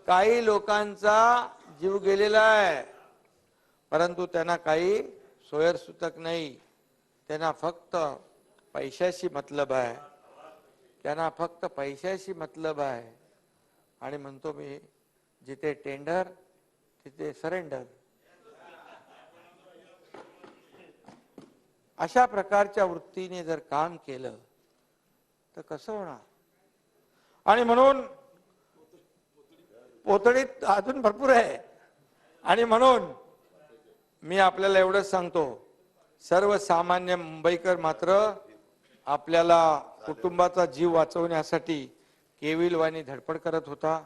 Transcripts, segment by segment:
काही लोकांचा जीव गेलेला आहे, परंतु त्यांना काही सोयरसूतक नाही. त्यांना फक्त पैशाशी मतलब आहे. त्यांना फक्त पैशाशी मतलब आहे. आणि म्हणतो मी, जिथे टेंडर तिथे सरेंडर. अशा प्रकारच्या वृत्तीने जर काम केलं तर कसं होणार? आणि म्हणून पोतडीत अजून भरपूर आहे. आणि म्हणून मी आपल्याला एवढंच सांगतो, सर्वसामान्य मुंबईकर मात्र आपल्याला कुटुंबाचा जीव वाचवण्यासाठी केविलवाणी धडपड करत होता.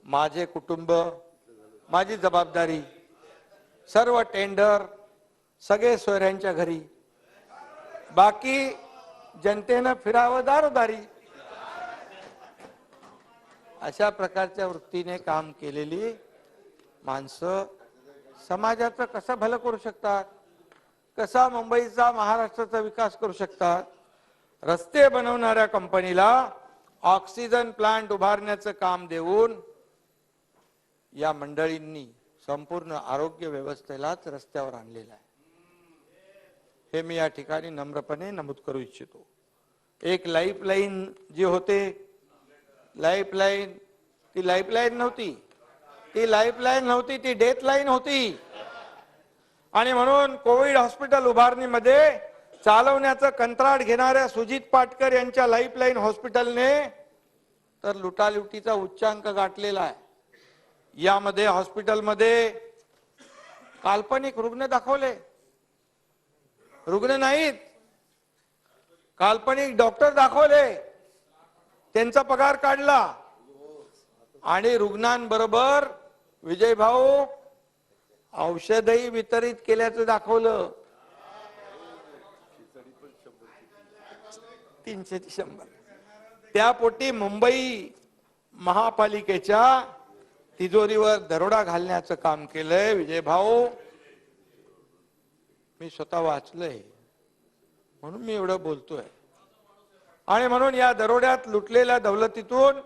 माझे कुटुंब, माझी जबाबदारी, सर्व टेंडर सगळे सोयऱ्यांच्या घरी, बाकी जनतेनं फिरावं दारोदारी. अशा प्रकारच्या वृत्तीने काम केलेली माणसं समाजाचं कसं भलं करू शकतात? कसा मुंबईचा, महाराष्ट्राचा विकास करू शकतात? रस्ते बनवणाऱ्या कंपनीला ऑक्सिजन प्लांट उभारण्याचं काम देऊन या मंडळींनी संपूर्ण आरोग्य व्यवस्थेलाच रस्त्यावर आणलेलं आहे. हे मी या ठिकाणी नम्रपणे नमूद करू इच्छितो. एक लाईफलाईन जी होते, लाईफलाईन, ती लाईफलाईन नव्हती, ती लाईफलाईन नव्हती, ती डेथ लाईन होती. आणि म्हणून कोविड हॉस्पिटल उभारणीमध्ये चालवण्याचं कंत्राट घेणाऱ्या सुजित पाटकर यांच्या लाईफलाईन हॉस्पिटलने तर लुटालुटीचा उच्चांक गाठलेला आहे. यामध्ये हॉस्पिटलमध्ये काल्पनिक रुग्ण दाखवले, रुग्ण नाहीत, काल्पनिक डॉक्टर दाखवले, त्यांचा पगार काढला आणि रुग्णांबरोबर विजय भाऊ औषधही वितरित केल्याचं दाखवलं. 300 त्यापोटी मुंबई महापालिकेच्या तिजोरीवर दरोडा घालण्याचं काम केलंय विजय भाऊ. मी स्वतः वाचलंय म्हणून मी एवढं बोलतोय. आणि म्हणून या दरोड्यात लुटलेल्या दौलतीतून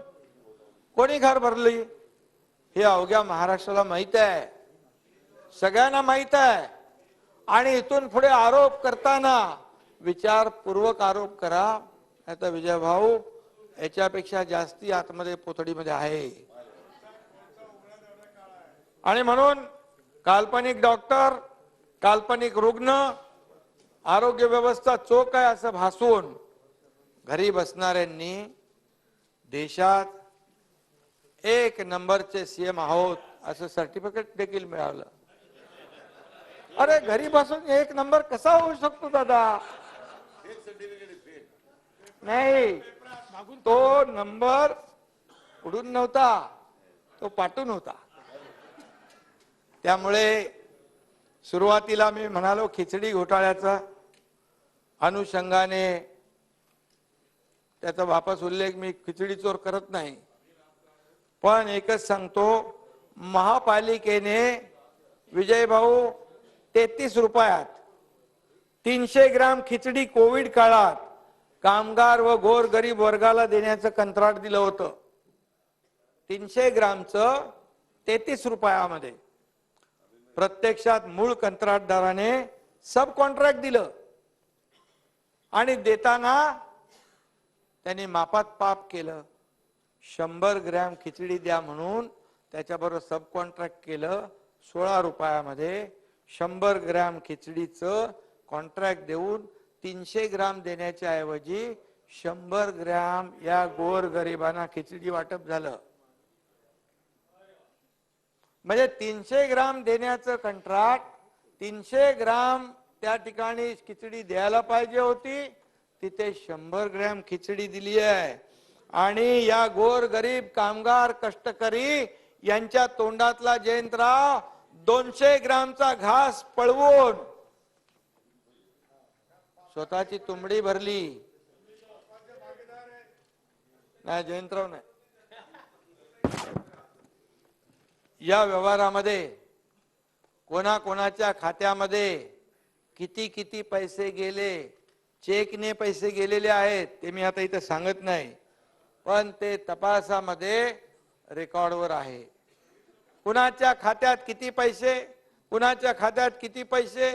कोणी घर भरली हे अवघ्या महाराष्ट्राला माहित आहे, सगळ्यांना माहित आहे. आणि इथून पुढे आरोप करताना विचारपूर्वक आरोप करा. आता विजय भाऊ याच्यापेक्षा जास्ती आतमध्ये पोतडीमध्ये आहे. आणि म्हणून काल्पनिक डॉक्टर, काल्पनिक रुग्ण, आरोग्य व्यवस्था चोख आहे असं भासून घरी बसणाऱ्यांनी देशात 1 नंबरचे सीएम आहोत असं सर्टिफिकेट देखील मिळालं. अरे घरी बसून 1 नंबर कसा होऊ शकतो दादा? नाही, तो नंबर उडून नव्हता, तो पाठून होता. त्यामुळे सुरुवातीला मी म्हणालो खिचडी घोटाळ्याचा अनुषंगाने त्याचा वापस उल्लेख मी खिचडी चोर करत नाही, पण एकच सांगतो, महापालिकेने विजय भाऊ 33 रुपयात 300 ग्राम खिचडी कोविड काळात कामगार व गोर गरीब वर्गाला देण्याचं कंत्राट दिलं होतं. 300 ग्रामचं 33 रुपयामध्ये. प्रत्यक्षात मूळ कंत्राटदाराने सब कॉन्ट्रॅक्ट दिलं आणि देताना त्यांनी मापात पाप केलं. 100 ग्रॅम खिचडी द्या म्हणून त्याच्याबरोबर सब कॉन्ट्रॅक्ट केलं. 16 रुपयामध्ये 100 ग्रॅम खिचडीचं कॉन्ट्रॅक्ट देऊन 300 ग्राम देण्याच्या ऐवजी 100 ग्रॅम या गोर गरिबांना खिचडी वाटप झालं. म्हणजे 300 ग्राम देण्याचं कंत्राट, 300 ग्राम त्या ठिकाणी खिचडी द्यायला पाहिजे होती, तिथे 100 ग्रॅम खिचडी दिली आहे. आणि या गोर गरीब कामगार कष्टकरी यांच्या तोंडातला जयंतराव 200 ग्रामचा घास पळवून स्वतःची तुंबडी भरली. नाही जयंतराव नाही. या व्यवहारामध्ये कोणाकोणाच्या खात्यामध्ये किती किती पैसे गेले, चेकने पैसे गेलेले आहेत ते मी आता इथे सांगत नाही, पण ते तपासामध्ये रेकॉर्डवर आहे. कुणाच्या खात्यात किती पैसे, कुणाच्या खात्यात किती पैसे,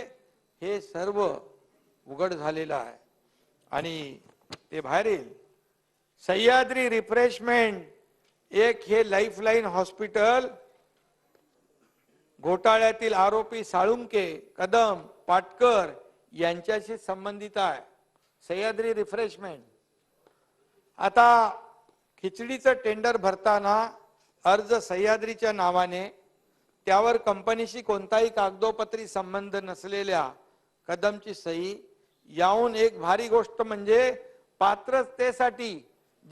हे सर्व उघड झालेलं आहे आणि ते बाहेर येईल. सह्याद्री रिफ्रेशमेंट एक हे लाईफलाईन हॉस्पिटल घोटाळ्यातील आरोपी साळुंके, कदम, पाटकर यांच्याशी संबंधित आहे. सह्याद्री रिफ्रेशमेंट. आता खिचडीचं टेंडर भरताना अर्ज सह्याद्रीच्या नावाने, त्यावर कंपनीशी कोणताही कागदोपत्री संबंध नसलेल्या कदमची सही, याहून एक भारी गोष्ट म्हणजे पात्रतेसाठी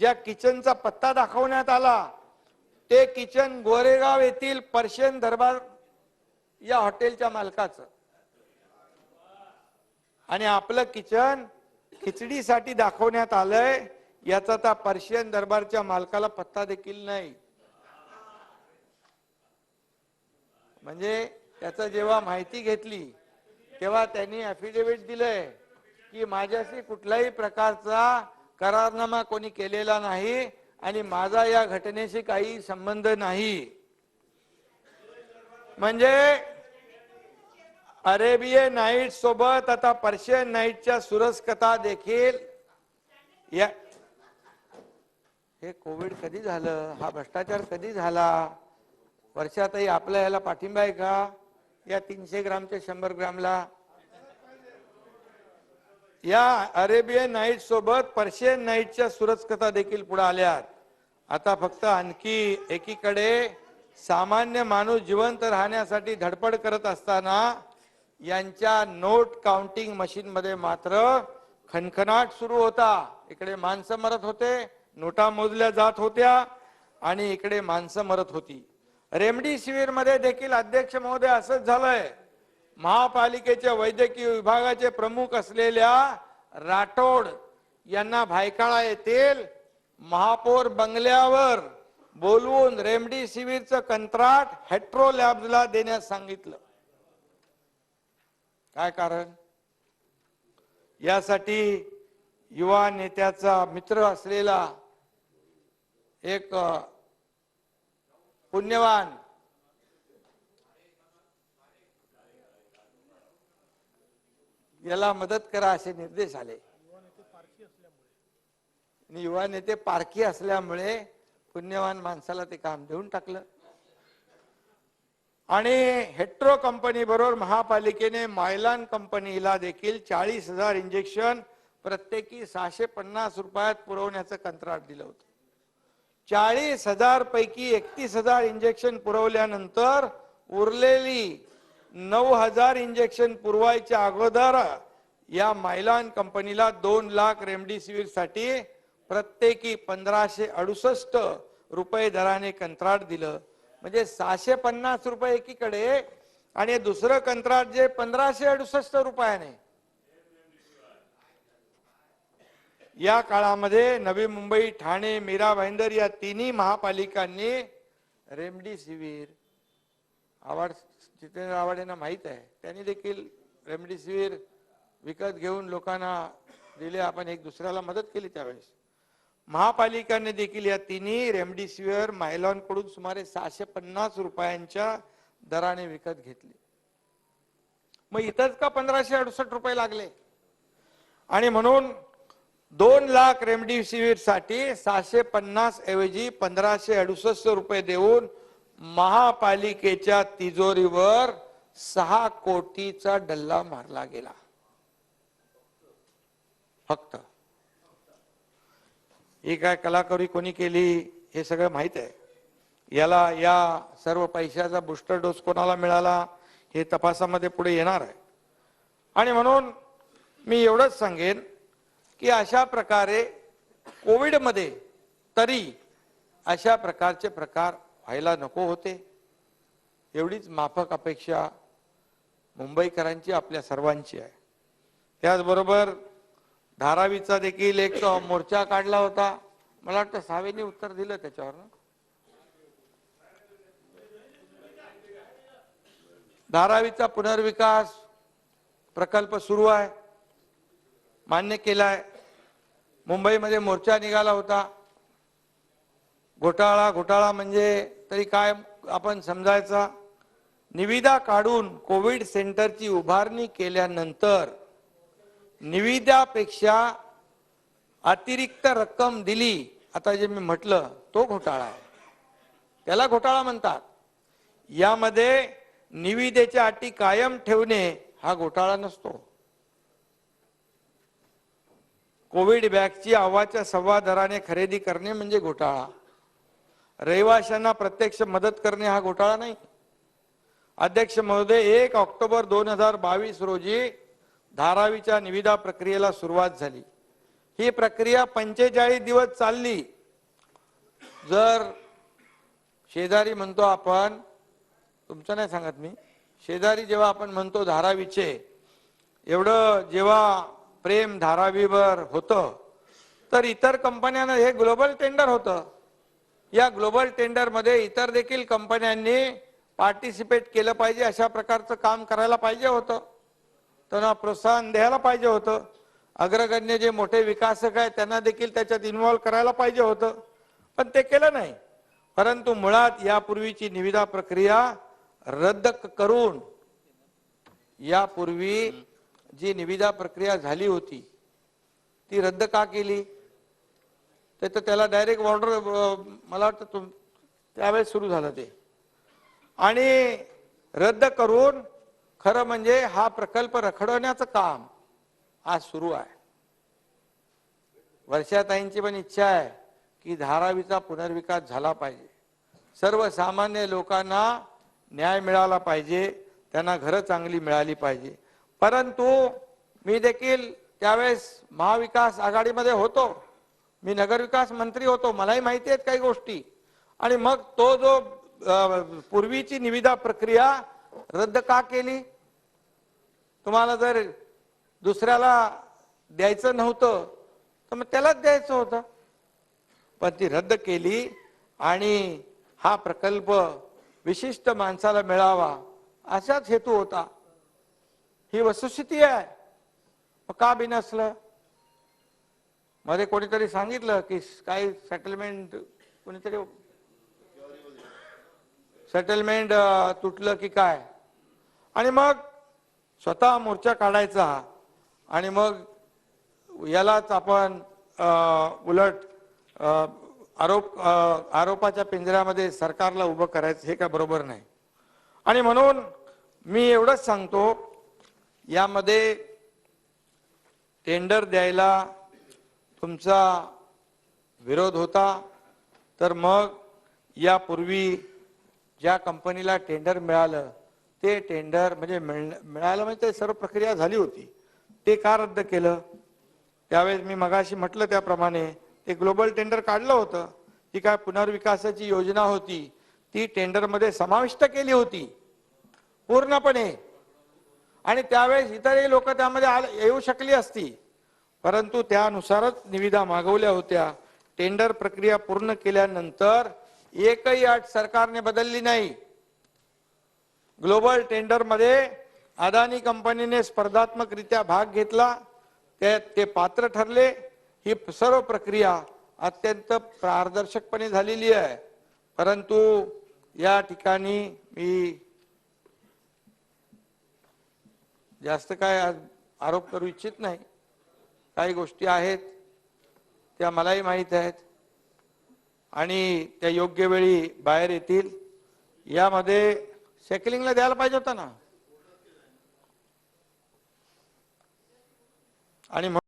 ज्या किचनचा पत्ता दाखवण्यात आला ते किचन गोरेगाव येथील पर्शियन दरबार या हॉटेलच्या मालकाचं, आणि आपलं किचन खिचडीसाठी दाखवण्यात आलंय याचा त्या पर्शियन दरबारच्या मालकाला पत्ता देखील नाही. म्हणजे त्याचं जेव्हा माहिती घेतली तेव्हा त्यांनी ॲफिडेव्हिट दिलंय की माझ्याशी कुठल्याही प्रकारचा करारनामा कोणी केलेला नाही आणि माझा या घटनेशी काही संबंध नाही. म्हणजे अरेबियन नाईट सोबत आता पर्शियन नाईटच्या सुरस कथा देखील या. हे कोविड कधी झालं, हा भ्रष्टाचार कधी झाला, वर्षातही आपल्या याला पाठिंबा आहे का? या 300 ग्रामच्या 100 ग्रामला, या अरेबियन नाईट सोबत पर्शियन नाईटच्या सुरस कथा देखील पुढे आल्यात. आता फक्त आणखी एकीकडे सामान्य माणूस जिवंत राहण्यासाठी धडपड करत असताना यांच्या नोट काउंटिंग मशीन मध्ये मात्र खणखणाट सुरू होता. इकडे माणसं मरत होते, नोटा मोजल्या जात होत्या आणि इकडे माणसं मरत होती. रेमडेसिवीर मध्ये देखील अध्यक्ष महोदय असंच झालंय. महापालिकेच्या वैद्यकीय विभागाचे प्रमुख असलेल्या राठोड यांना भायखळा येथील महापौर बंगल्यावर बोलवून रेमडेसिवीरचं कंत्राट हेट्रो लॅब्सला देण्यास सांगितलं. काय कारण? यासाठी युवा नेत्याचा मित्र असलेला एक पुण्यवान याला मदत करा असे निर्देश आले. युवा नेते पारखी असल्यामुळे पुण्यवान माणसाला ते काम देऊन टाकलं. आणि हेट्रो कंपनी बरोबर महापालिकेने मायलान कंपनीला देखील 40,000 इंजेक्शन प्रत्येकी 650 रुपयात पुरवण्याचं कंत्राट दिलं होतं. 40,000 पैकी 31,000 इंजेक्शन पुरवल्यानंतर उरलेली 9,000 इंजेक्शन पुरवायच्या अगोदर या मायलान कंपनीला 2 लाख रेमडेसिवीर साठी प्रत्येकी 1568 रुपये दराने कंत्राट दिलं. म्हणजे 650 रुपये एकीकडे आणि दुसरं कंत्राट जे 1568 रुपयाने. या काळामध्ये नवी मुंबई, ठाणे, मीरा भाईंदर या तिन्ही महापालिकांनी रेमडेसिवीर, जितेंद्र आव्हाड यांना माहित आहे, त्यांनी देखील रेमडेसिवीर विकत घेऊन लोकांना दिले. आपण एक दुसऱ्याला मदत केली त्यावेळेस. महापालिकांनी देखील या तिन्ही रेमडेसिवीर मायलॉन कडून सुमारे 650 रुपयांच्या दराने विकत घेतले. मग इथंच का 1568 रुपये लागले? आणि म्हणून 2 लाख रेमडेसिवीर साठी 650 ऐवजी 1568 रुपये देऊन महापालिकेच्या तिजोरीवर 6 कोटीचा डल्ला मारला गेला. फक्त ही काय कलाकारी कोणी केली हे सगळं माहित आहे. याला या सर्व पैशाचा बूस्टर डोस कोणाला मिळाला हे तपासामध्ये पुढे येणार आहे. आणि म्हणून मी एवढंच सांगेन की अशा प्रकारे कोविड मध्ये तरी अशा प्रकारचे प्रकार व्हायला नको होते, एवढीच माफक अपेक्षा मुंबईकरांची, आपल्या सर्वांची आहे. त्याचबरोबर धारावीचा देखील एक मोर्चा काढला होता. मला वाटतं सावेंनी उत्तर दिलं त्याच्यावर. धारावीचा पुनर्विकास प्रकल्प सुरू आहे, मान्य केलाय. मुंबईमध्ये मोर्चा निघाला होता. घोटाळा म्हणजे तरी काय आपण समजायचा? निविदा काढून कोविड सेंटरची उभारणी केल्यानंतर निविदापेक्षा अतिरिक्त रक्कम दिली, आता जे मी म्हटलं तो घोटाळा आहे, त्याला घोटाळा म्हणतात. यामध्ये निविदेच्या अटी कायम ठेवणे हा घोटाळा नसतो. कोविड वॅक्सची अव्वाच्या सव्वा दराने खरेदी करणे म्हणजे घोटाळा. रहिवाशांना प्रत्यक्ष मदत करणे हा घोटाळा नाही. अध्यक्ष महोदय, 1 ऑक्टोबर 2022 रोजी धारावीच्या निविदा प्रक्रियेला सुरुवात झाली. ही प्रक्रिया 45 दिवस चालली. जर शेजारी म्हणतो आपण, तुमचं नाही सांगत मी, शेजारी जेव्हा आपण म्हणतो धारावीचे, एवढं जेव्हा प्रेम धारावीवर होतं, तर इतर कंपन्यांना हे ग्लोबल टेंडर होतं. या ग्लोबल टेंडर मध्ये इतर देखील कंपन्यांनी पार्टिसिपेट केलं पाहिजे, अशा प्रकारचं काम करायला पाहिजे होतं. त्यांना प्रोत्साहन द्यायला पाहिजे होतं. अग्रगण्य जे मोठे विकासक आहेत त्यांना देखील त्याच्यात इन्व्हॉल्व करायला पाहिजे होतं, पण ते केलं नाही. परंतु मुळात यापूर्वीची निविदा प्रक्रिया रद्द करून यापूर्वी जी निविदा प्रक्रिया झाली होती ती रद्द का केली? तर त्याला डायरेक्ट ऑर्डर मला वाटतं त्यावेळेस सुरू झालं ते, आणि रद्द करून खरं म्हणजे हा प्रकल्प रखडवण्याचं काम आज सुरू आहे. वर्षाताईंची पण इच्छा आहे की धारावीचा पुनर्विकास झाला पाहिजे, सर्वसामान्य लोकांना न्याय मिळाला पाहिजे, त्यांना घरं चांगली मिळाली पाहिजे. परंतु मी देखील त्यावेळेस महाविकास आघाडीमध्ये होतो, मी नगरविकास मंत्री होतो, मलाही माहिती आहेत काही गोष्टी. आणि मग तो जो पूर्वीची निविदा प्रक्रिया रद्द का केली? तुम्हाला जर दुसऱ्याला द्यायचं नव्हतं तर मग त्यालाच द्यायचं होतं, पण ती रद्द केली आणि हा प्रकल्प विशिष्ट माणसाला मिळावा असाच हेतू होता. ही वस्तुस्थिती आहे. मग का बिनसलं? मध्ये कोणीतरी सांगितलं की काही सेटलमेंट, कोणीतरी सेटलमेंट तुटलं की काय, आणि मग स्वतः मोर्चा काढायचा आणि मग यालाच आपण उलट आरोपाच्या पिंजऱ्यामध्ये सरकारला उभं करायचं, हे काय बरोबर नाही. आणि म्हणून मी एवढंच सांगतो, यामध्ये टेंडर द्यायला तुमचा विरोध होता, तर मग यापूर्वी ज्या कंपनीला टेंडर मिळालं ते टेंडर म्हणजे मिळालं म्हणजे सर्व प्रक्रिया झाली होती, ते का रद्द केलं? त्यावेळेस मी मगाशी म्हटलं त्याप्रमाणे ते ग्लोबल टेंडर काढलं होतं, ती काय पुनर्विकासाची योजना होती, ती टेंडर मध्ये समाविष्ट केली होती पूर्णपणे, आणि त्यावेळेस इतरही लोक त्यामध्ये येऊ शकली असती, परंतु त्यानुसारच निविदा मागवल्या होत्या. टेंडर प्रक्रिया पूर्ण केल्यानंतर एकही अट सरकारने बदलली नाही. ग्लोबल टेंडर मध्ये अदानी कंपनीने स्पर्धात्मकरित्या भाग घेतला, ते पात्र ठरले. ही सर्व प्रक्रिया अत्यंत पारदर्शकपणे झालेली आहे. परंतु या ठिकाणी मी जास्त काय आरोप करू इच्छित नाही. काही गोष्टी आहेत त्या मलाही माहित आहेत आणि त्या योग्य वेळी बाहेर येतील. यामध्ये सेकलिंगला द्यायला पाहिजे होता ना, आणि